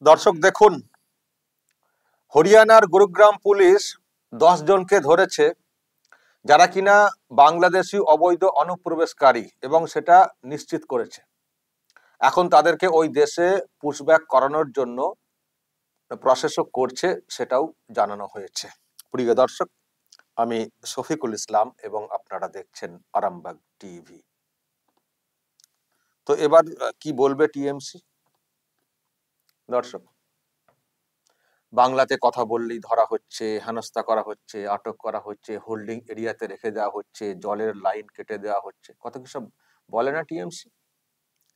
দর্শক দেখুন, হরিয়ানার গুরুগ্রাম পুলিশ 10 জনকে ধরেছে যারা কিনা বাংলাদেশি অবৈধ অনুপ্রবেশকারী এবং সেটা নিশ্চিত করেছে। এখন তাদেরকে ওই দেশে পুশব্যাক করানোর জন্য প্রসেসও করছে, সেটাও জানানো হয়েছে। প্রিয় দর্শক, আমি শফিকুল ইসলাম এবং আপনারা দেখছেন আরামবাগ টিভি। তো এবার কি বলবে টিএমসি? দর্শক, বাংলাতে কথা বললেই ধরা হচ্ছে, হেনস্থা করা হচ্ছে, আটক করা হচ্ছে, হোল্ডিং এরিয়াতে রেখে দেওয়া হচ্ছে, জলের লাইন কেটে দেওয়া হচ্ছে, কত কি সব বলে না টিএমসি।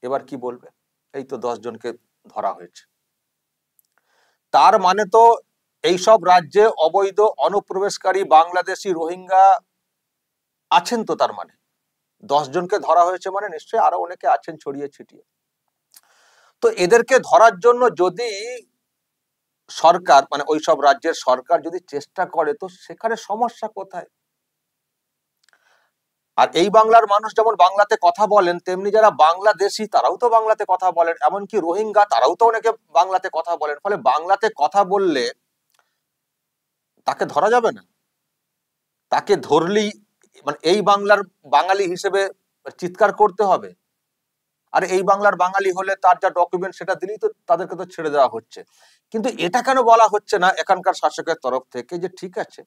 এবার কি বলবে? এই তো 10 জনকে ধরা হয়েছে। তার মানে তো এইসব রাজ্যে অবৈধ অনুপ্রবেশকারী বাংলাদেশি রোহিঙ্গা আছেন। তো তার মানে 10 জনকে ধরা হয়েছে মানে নিশ্চয়ই আরো অনেকে আছেন ছড়িয়ে ছিটিয়ে। তো এদেরকে ধরার জন্য যদি সরকার মানে ওইসব রাজ্যের সরকার যদি চেষ্টা করে, তো সেখানে সমস্যা কোথায়? আর এই বাংলার মানুষ যেমন বাংলাতে কথা বলেন, তেমনি যারা বাংলাদেশি তারাও তো বাংলাতে কথা বলেন, এমনকি রোহিঙ্গা তারাও তো অনেকে বাংলাতে কথা বলেন। ফলে বাংলাতে কথা বললে তাকে ধরা যাবে না? তাকে ধরলেই মানে এই বাংলার বাঙালি হিসেবে চিৎকার করতে হবে। আর এই বাংলার বাঙালি হলে তার যা ডকুমেন্ট সেটা দিলেই তো তাদেরকে তো ছেড়ে দেওয়া হচ্ছে। কিন্তু এটা কেন বলা হচ্ছে না এখানকার শাসকের তরফ থেকে যে ঠিক আছে,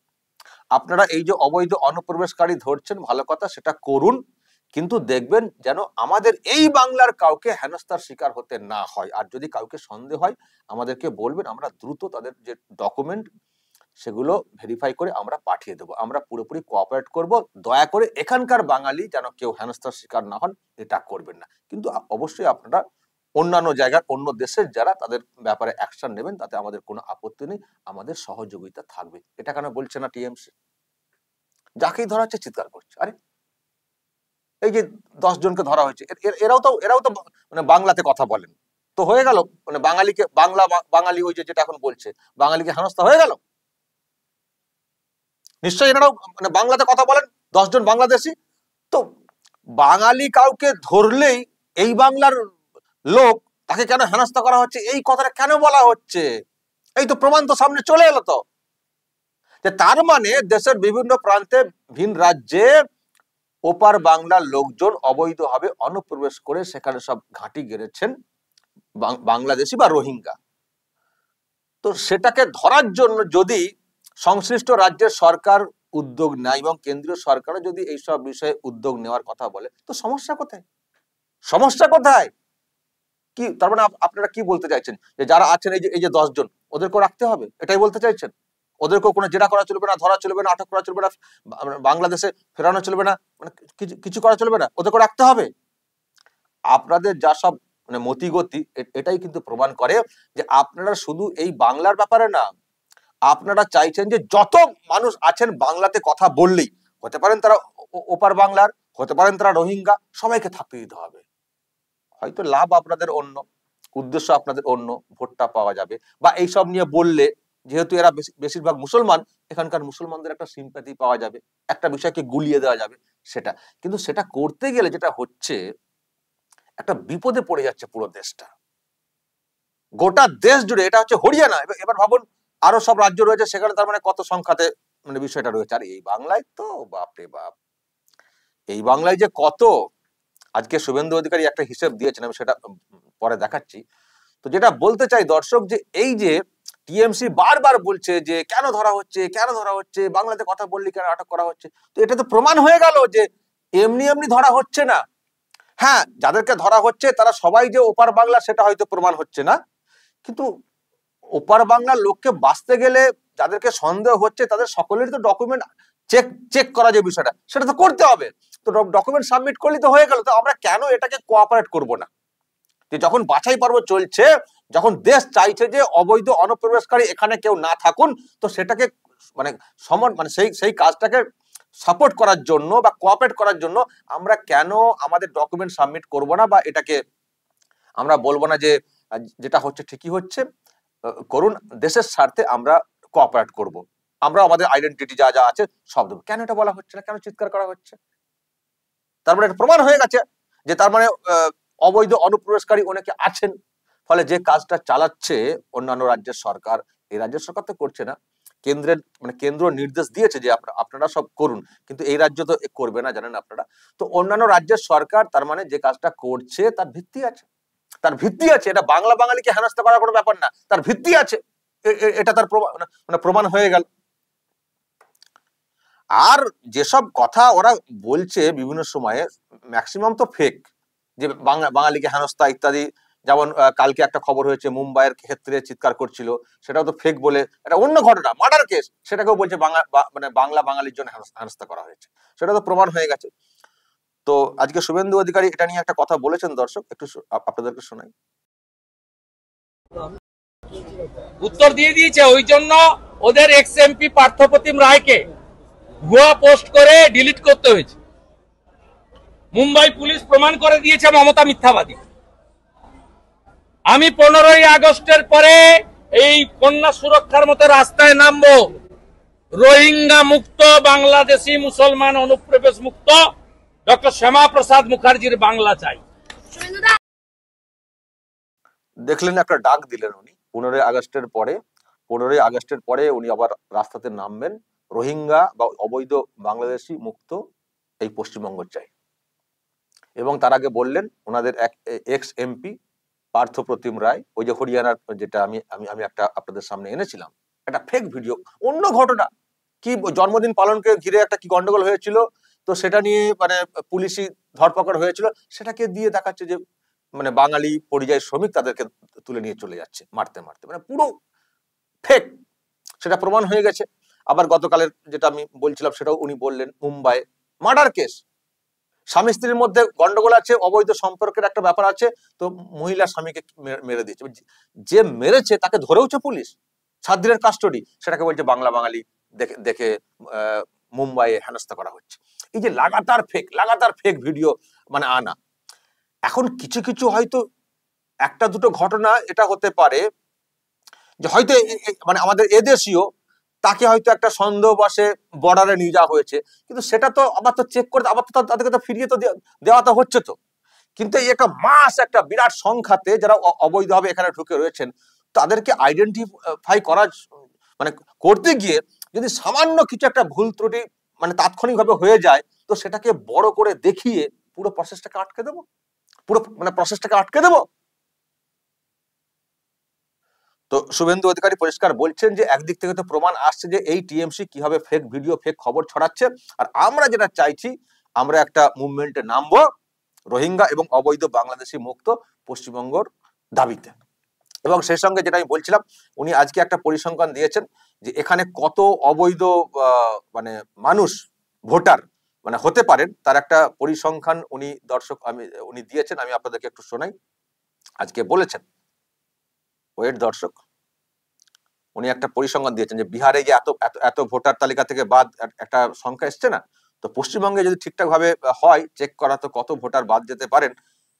আপনারা এই যে অবৈধ অনুপ্রবেশকারী ধরছেন, ভালো কথা, সেটা করুন, কিন্তু দেখবেন যেন আমাদের এই বাংলার কাউকে হেনস্থার শিকার হতে না হয়। আর যদি কাউকে সন্দেহ হয় আমাদেরকে বলবেন, আমরা দ্রুত তাদের যে ডকুমেন্ট সেগুলো ভেরিফাই করে আমরা পাঠিয়ে দেবো। আমরা পুরোপুরি কোঅপারেট করব। দয়া করে এখানকার বাঙালি যেন কেউ হেনস্থার শিকার না হন, এটা করবেন না। কিন্তু অবশ্যই আপনারা অন্যান্য জায়গার অন্য দেশের যারা তাদের ব্যাপারে অ্যাকশন নেবেন, তাতে আমাদের কোনো আপত্তি নেই, আমাদের সহযোগিতা থাকবে। এটা কেন বলছে না টিএমসি? যাকেই ধরা হচ্ছে চিৎকার করছে। আরে এই যে 10 জনকে ধরা হয়েছে, এরাও তো মানে বাংলাতে কথা বলেন, তো হয়ে গেল মানে বাঙালিকে বাঙালি ওই যে যেটা এখন বলছে বাঙালিকে হেনস্থা হয়ে গেল। নিশ্চয়ই এনারাও মানে বাংলাতে কথা বলেন, 10 জন বাংলাদেশি। তো বাঙালি কাউকে ধরলেই এই বাংলার লোক তাকে কেন হেনস্থা করা হচ্ছে, এই কথাটা কেন বলা হচ্ছে? এই তো প্রমাণ তো সামনে চলে এলো। তো যে তার মানে দেশের বিভিন্ন প্রান্তে ভিন রাজ্যে ওপার বাংলার লোকজন অবৈধভাবে অনুপ্রবেশ করে সেখানে সব ঘাঁটি গেড়েছেন বাংলাদেশি বা রোহিঙ্গা। তো সেটাকে ধরার জন্য যদি সংশ্লিষ্ট রাজ্যের সরকার উদ্যোগ নেয় এবং কেন্দ্রীয় সরকারও যদি এইসব বিষয়ে উদ্যোগ নেওয়ার কথা বলে, তো সমস্যা কোথায়? সমস্যা কোথায়? কি তার মানে আপনারা কি বলতে চাইছেন? যে যারা আছেন এই যে 10 জন, ওদেরকেও রাখতে হবে, এটাই বলতে চাইছেন? ওদেরকেও কোনো জেরা করা চলবে না, ধরা চলবে না, আটক করা চলবে না, বাংলাদেশে ফেরানো চলবে না, মানে কিছু করা চলবে না, ওদেরকে রাখতে হবে? আপনাদের যা সব মানে মতিগতি, এটাই কিন্তু প্রমাণ করে যে আপনারা শুধু এই বাংলার ব্যাপারে না, আপনারা চাইছেন যে যত মানুষ আছেন বাংলাতে কথা বললেই, হতে পারেন তারা ওপার বাংলার, হতে পারেন তারা রোহিঙ্গা, সবাইকে থাকতে দিতে হবে। হয়তো লাভ আপনাদের অন্য, উদ্দেশ্য আপনাদের অন্য, ভোটটা পাওয়া যাবে, বা এইসব নিয়ে বললে যেহেতু এরা বেশিরভাগ মুসলমান, এখানকার মুসলমানদের একটা সিম্প্যাথি পাওয়া যাবে, একটা বিষয়কে গুলিয়ে দেওয়া যাবে, সেটা। কিন্তু সেটা করতে গেলে যেটা হচ্ছে, একটা বিপদে পড়ে যাচ্ছে পুরো দেশটা, গোটা দেশ জুড়ে। এটা হচ্ছে হরিয়ানা, এবার ভাবুন আরো সব রাজ্য রয়েছে, সেখানে তার মানে কত সংখ্যাতে মানে বিষয়টা রয়েছে। আর এই বাংলায় তো বাপরে বাপ, এই বাংলায় যে কত। আজকে শুভেন্দু অধিকারী একটা হিসেব দিয়েছেন, আমি সেটা পরে দেখাচ্ছি। তো যেটা বলতে চাই দর্শক, যে এই যে টিএমসি বারবার বলছে যে কেন ধরা হচ্ছে, কেন ধরা হচ্ছে, বাংলাতে কথা বললি কেন আটক করা হচ্ছে, তো এটা তো প্রমাণ হয়ে গেল যে এমনি এমনি ধরা হচ্ছে না। হ্যাঁ, যাদেরকে ধরা হচ্ছে তারা সবাই যে ওপার বাংলা সেটা হয়তো প্রমাণ হচ্ছে না, কিন্তু ওপার বাংলার লোককে বাঁচতে গেলে যাদেরকে সন্দেহ হচ্ছে তাদের সকলেরই তো ডকুমেন্ট চেক করা, যে বিষয়টা সেটা তো করতে হবে। তো ডকুমেন্ট সাবমিট করলে তো হয়ে গেল। তো আমরা কেন এটাকে কোঅপারেট করব না? যে যখন বাছাই পর্ব চলছে, যখন দেশ চাইছে যে অবৈধ অনুপ্রবেশকারী এখানে কেউ না থাকুন, তো সেটাকে মানে মানে সেই কাজটাকে সাপোর্ট করার জন্য বা কোঅপারেট করার জন্য আমরা কেন আমাদের ডকুমেন্ট সাবমিট করব না, বা এটাকে আমরা বলবো না যে যেটা হচ্ছে ঠিকই হচ্ছে, করুন, দেশের স্বার্থে আমরা কোঅপারেট করব, আমরা আমাদের আইডেন্টিটি যা যা আছে সব দেবো। কেন এটা বলা হচ্ছে না? কেন চিৎকার করা হচ্ছে? তার মানে এটা প্রমাণ হয়ে গেছে যে তার মানে অবৈধ অনুপ্রবেশকারী অনেকে আছেন। ফলে যে কাজটা চালাচ্ছে অন্যান্য রাজ্যের সরকার, এই রাজ্যের সরকার তো করছে না, কেন্দ্রের মানে কেন্দ্র নির্দেশ দিয়েছে যে আপনারা সব করুন, কিন্তু এই রাজ্য তো করবে না, জানেন আপনারা। তো অন্যান্য রাজ্যের সরকার তার মানে যে কাজটা করছে তার ভিত্তি আছে, তার ভিত্তি আছে। এটা বাংলা বাঙালিকে হেনস্থা করার কোনো ব্যাপার না, তার ভিত্তি আছে, এটা তার প্রমাণ হয়ে গেল। আর যেসব কথা ওরা বলছে বিভিন্ন সময়ে ম্যাক্সিমাম তো ফেক, যে বাঙালিকে হেনস্থা ইত্যাদি। যেমন কালকে একটা খবর হয়েছে মুম্বাইয়ের ক্ষেত্রে চিৎকার করছিল, সেটাও তো ফেক বলে, এটা অন্য ঘটনা, মার্ডার কেস, সেটাকেও বলছে মানে বাংলা বাঙালির জন্য হেনস্থা করা হয়েছে, সেটা তো প্রমাণ হয়ে গেছে। তো আজকে শুভেন্দু অধিকারী এটা নিয়ে একটা কথা বলেছেন, দর্শক একটু আপনাদেরকে শোনাই। উত্তর দিয়ে দিয়েছে, ওই জন্য ওদের এক্স এমপি পার্থপ্রতিম রায়কে ভুয়া পোস্ট করে ডিলিট করতে হয়েছে। মুম্বাই পুলিশ প্রমাণ করে দিয়েছে মমতা মিথ্যাবাদী। আমি 15ই আগস্টের পরে এই কন্যা সুরক্ষার মতো রাস্তায় নামবো, রোহিঙ্গা মুক্ত, বাংলাদেশি মুসলমান অনুপ্রবেশ মুক্ত, ডক্টর শ্যামা প্রসাদ মুখার্জির বাংলা চাই। দেখলেন, একটা ডাক দিলেন উনি 15ই আগস্টের পরে উনি আবার রাস্তাতে নামবেন, রোহিঙ্গা বা অবৈধ বাংলাদেশি মুক্ত এই পশ্চিমবঙ্গ চাই। এবং তার আগে বললেন ওনাদের এক এক্স এমপি পার্থপ্রতিম রায়, ওই যে হরিয়ানার, যেটা আমি আমি আমি একটা আপনাদের সামনে এনেছিলাম, একটা ফেক ভিডিও, অন্য ঘটনা, কি জন্মদিন পালনকে ঘিরে একটা কি গন্ডগোল হয়েছিল, তো সেটা নিয়ে মানে পুলিশি ধরপাকড় হয়েছিল, সেটাকে দিয়ে দেখাচ্ছে যে মানে বাঙালি পরিযায়ী শ্রমিক তাদেরকে তুলে নিয়ে চলে যাচ্ছে মারতে মারতে, মানে পুরো ফেক, সেটা প্রমাণ হয়ে গেছে। আবার গতকালের যেটা আমি বলছিলাম সেটাও উনি বললেন, মুম্বাই মার্ডার কেস, স্বামী স্ত্রীর মধ্যে গন্ডগোল আছে, অবৈধ সম্পর্কের একটা ব্যাপার আছে, তো মহিলা স্বামীকে মেরে দিয়েছে, যে মেরেছে তাকে ধরেওছে পুলিশ, 7 দিনের কাস্টডি, সেটাকে বলছে বাংলা বাঙালি দেখে দেখে মুম্বাইয়ে হেনস্থা করা হচ্ছে। এই যে লাগাতার ফেক ভিডিও মানে আনা, এখন কিছু কিছু হয়তো একটা দুটো ঘটনা এটা হতে পারে যে হয়তো মানে আমাদের এদেশীয়, তাকে হয়তো একটা সন্দেহবশে বর্ডারে নিয়ে যাওয়া হয়েছে, কিন্তু সেটা তো আবার তো চেক করে আবার তো তাদেরকে তো ফিরিয়ে তো দেওয়া তো হচ্ছে তো। কিন্তু এই একটা একটা বিরাট সংখ্যাতে যারা অবৈধভাবে এখানে ঢুকে রয়েছেন, তাদেরকে আইডেন্টিফাই করা মানে করতে গিয়ে যদি সামান্য কিছু একটা ভুল ত্রুটি মানে তাৎক্ষণিকভাবে হয়ে যায়, তো সেটাকে বড় করে দেখিয়ে পুরো প্রসেসটাকে আটকে দেবো, তো শুভেন্দু অধিকারী পরিষ্কার বলছেন যে একদিক থেকে তো প্রমাণ আসছে যে এই টিএমসি কিভাবে ফেক ভিডিও ফেক খবর ছড়াচ্ছে, আর আমরা যেটা চাইছি, আমরা একটা মুভমেন্টে নামবো রোহিঙ্গা এবং অবৈধ বাংলাদেশি মুক্ত পশ্চিমবঙ্গর দাবিতে। এবং সেই সঙ্গে যেটা আমি বলছিলাম, উনি আজকে একটা পরিসংখ্যান দিয়েছেন যে এখানে কত অবৈধ মানে মানুষ ভোটার মানে হতে পারেন, তার একটা পরিসংখ্যান উনি দিয়েছেন, আমি আপনাদেরকে একটু শোনাই। আজকে বলেছেন, ওয়েট দর্শক, উনি একটা পরিসংখ্যান দিয়েছেন যে বিহারে যে এত এত এত ভোটার তালিকা থেকে বাদ একটা সংখ্যা এসছে না, তো পশ্চিমবঙ্গে যদি ঠিকঠাক ভাবে হয় চেক করা, তো কত ভোটার বাদ যেতে পারেন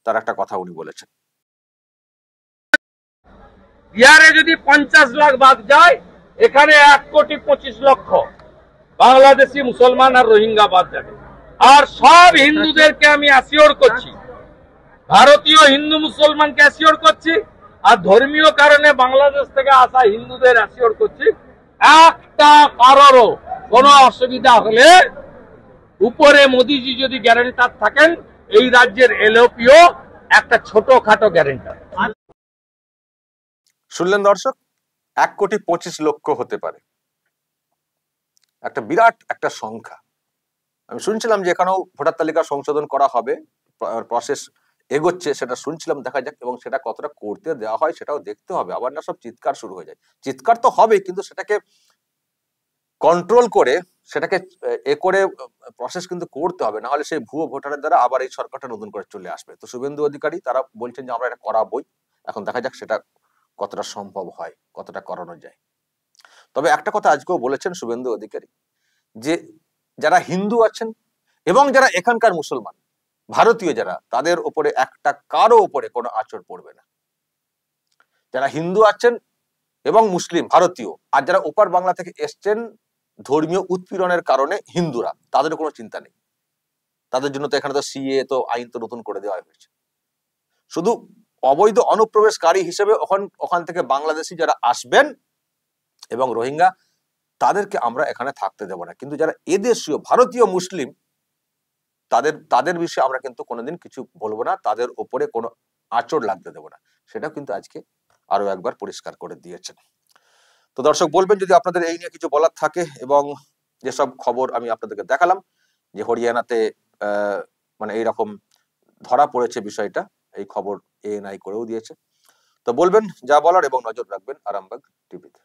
তার একটা কথা উনি বলেছেন। বিহারে যদি 50 লাখ বাদ যায়, এখানে 1,25,00,000 বাংলাদেশি মুসলমান আর রোহিঙ্গা বাদ যাবে। আর সব হিন্দুদেরকে আমি অ্যাসিওর করছি, ভারতীয় হিন্দু মুসলমানকে অ্যাসিওর করছি, আর ধর্মীয় কারণে বাংলাদেশ থেকে আসা হিন্দুদের অ্যাসিওর করছি, একটা কারোরও কোনো অসুবিধা হলে উপরে মোদিজি যদি গ্যারান্টার থাকেন, এই রাজ্যের এলওপিও একটা ছোটখাটো গ্যারান্টার। শুনলেন দর্শক, 1,25,00,000 হতে পারে, একটা বিরাট একটা সংখ্যা। আমি শুনছিলাম যে এখানেও ভোটার তালিকা সংশোধন করা হবে, প্রসেস এগোচ্ছে, সেটা শুনছিলাম, দেখা যাক, এবং সেটা কতটা করতে দেওয়া হয় সেটাও দেখতে হবে। আবার না সব চিৎকার শুরু হয়ে যায়, চিৎকার তো হবে, কিন্তু সেটাকে কন্ট্রোল করে সেটাকে করে প্রসেস কিন্তু করতে হবে, না হলে সেই ভুয়ো ভোটারের দ্বারা আবার এই সরকারটা নতুন করে চলে আসবে। তো শুভেন্দু অধিকারী তারা বলছেন যে আমরা এটা করাবোই, এখন দেখা যাক সেটা কতটা সম্ভব হয়, কতটা করানো যায়। তবে একটা কথা আজকেও বলেছেন শুভেন্দু অধিকারী, যে যারা হিন্দু আছেন এবং যারা এখানকার মুসলমান ভারতীয় যারা, তাদের উপরে একটা কারো উপরে কোনো আঁচড় পড়বে না। যারা হিন্দু আছেন এবং মুসলিম ভারতীয়, আর যারা ওপার বাংলা থেকে এসছেন ধর্মীয় উৎপীড়নের কারণে হিন্দুরা, তাদের কোনো চিন্তা নেই, তাদের জন্য তো এখানে তো সিএ তো আইন তো নতুন করে দেওয়া হয়েছে। শুধু অবৈধ অনুপ্রবেশকারী হিসেবে ওখান থেকে বাংলাদেশি যারা আসবেন এবং রোহিঙ্গা, তাদেরকে আমরা এখানে থাকতে দেব না। কিন্তু যারা এদেশীয় ভারতীয় মুসলিম, তাদের বিষয়ে আমরা কিন্তু কোনোদিন কিছু বলবো না, তাদের উপরে কোনো আঁচড় লাগতে দেব না। সেটা কিন্তু আজকে আরো একবার পরিষ্কার করে দিয়েছেন। তো দর্শক, বলবেন যদি আপনাদের এই নিয়ে কিছু বলার থাকে, এবং যেসব খবর আমি আপনাদেরকে দেখালাম যে হরিয়ানাতে মানে এইরকম ধরা পড়েছে বিষয়টা, এই খবর ANI করেও দিয়েছে। তো বলবেন যা বলার, এবং নজর রাখবেন আরামবাগ টিভিতে।